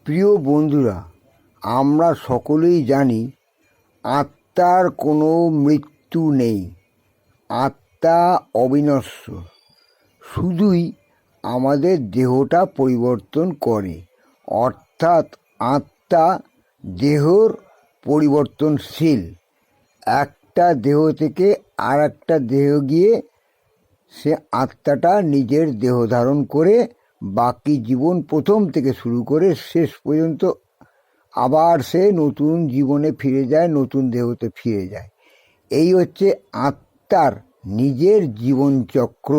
প্রিয় বন্ধুরা, আমরা সকলেই জানি আত্মার কোনো মৃত্যু নেই। আত্মা অবিনশ্বর, শুধুই আমাদের দেহটা পরিবর্তন করে। অর্থাৎ আত্মা দেহর পরিবর্তনশীল। একটা দেহ থেকে আর একটা দেহ গিয়ে সে আত্মাটা নিজের দেহ ধারণ করে বাকি জীবন প্রথম থেকে শুরু করে শেষ পর্যন্ত আবার সে নতুন জীবনে ফিরে যায়, নতুন দেহতে ফিরে যায়। এই হচ্ছে আত্মার নিজের জীবনচক্র।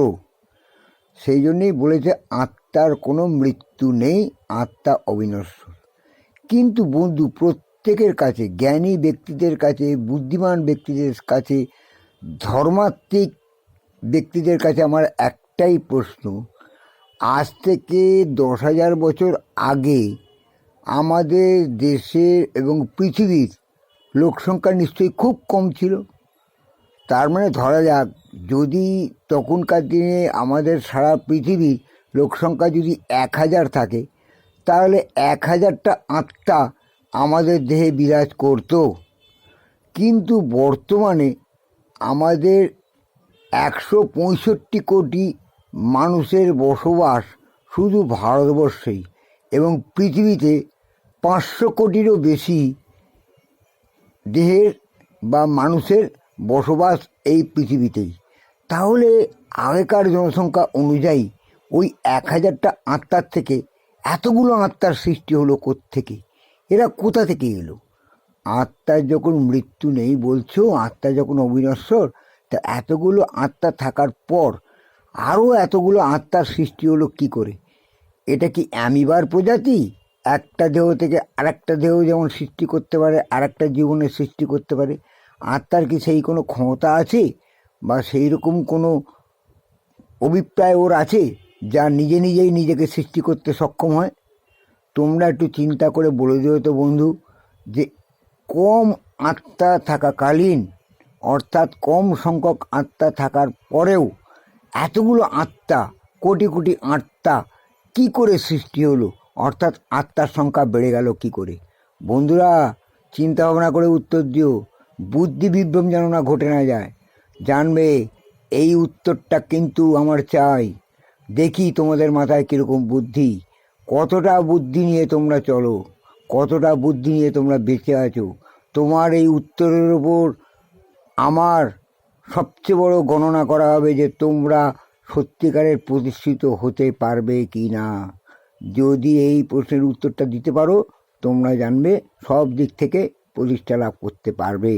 সেই জন্যই বলেছে আত্মার কোনো মৃত্যু নেই, আত্মা অবিনশ্বর। কিন্তু বন্ধু, প্রত্যেকের কাছে, জ্ঞানী ব্যক্তিদের কাছে, বুদ্ধিমান ব্যক্তিদের কাছে, ধর্মাত্মিক ব্যক্তিদের কাছে আমার একটাই প্রশ্ন, আজ থেকে 10,000 বছর আগে আমাদের দেশের এবং পৃথিবীর লোকসংখ্যা নিশ্চয়ই খুব কম ছিল। তার মানে ধরা যাক, যদি তখনকার দিনে আমাদের সারা পৃথিবীর লোকসংখ্যা যদি 1,000 থাকে, তাহলে 1,000টা আত্মা আমাদের দেহে বিরাজ করত। কিন্তু বর্তমানে আমাদের 165 কোটি মানুষের বসবাস শুধু ভারতবর্ষেই, এবং পৃথিবীতে 500 কোটিরও বেশি দেহের বা মানুষের বসবাস এই পৃথিবীতেই। তাহলে আগেকার জনসংখ্যা অনুযায়ী ওই 1,000টা আত্মার থেকে এতগুলো আত্মার সৃষ্টি হলো কোত্থেকে? এরা কোথা থেকে এলো? আত্মার যখন মৃত্যু নেই বলছো, আত্মা যখন অবিনশ্বর, তা এতগুলো আত্মা থাকার পর আরও এতগুলো আত্মার সৃষ্টি হলো কি করে? এটা কি অ্যামিবার প্রজাতি? একটা দেহ থেকে আরেকটা দেহ যেমন সৃষ্টি করতে পারে, আরেকটা জীবনের সৃষ্টি করতে পারে, আত্মার কি সেই কোনো ক্ষমতা আছে বা সেই রকম কোনো অভিপ্রায় ওর আছে যা নিজে নিজেই নিজেকে সৃষ্টি করতে সক্ষম হয়? তোমরা একটু চিন্তা করে বলে দিও তো বন্ধু, যে কম আত্মা থাকাকালীন, অর্থাৎ কম সংখ্যক আত্মা থাকার পরেও এতগুলো আত্মা, কোটি কোটি আত্মা কি করে সৃষ্টি হলো? অর্থাৎ আত্মার সংখ্যা বেড়ে গেল কি করে? বন্ধুরা, চিন্তা ভাবনা করে উত্তর দিও, বুদ্ধি বিভ্রম যেন না ঘটে না যায়। জানবে এই উত্তরটা কিন্তু আমার চাই। দেখি তোমাদের মাথায় কীরকম বুদ্ধি, কতটা বুদ্ধি নিয়ে তোমরা চলো, কতটা বুদ্ধি নিয়ে তোমরা বেঁচে আছো। তোমার এই উত্তরের ওপর আমার সবচেয়ে বড় গণনা করা হবে যে তোমরা সত্যিকারের প্রতিষ্ঠিত হতে পারবে কি না। যদি এই প্রশ্নের উত্তরটা দিতে পারো, তোমরা জানবে সব দিক থেকে প্রতিষ্ঠা লাভ করতে পারবে।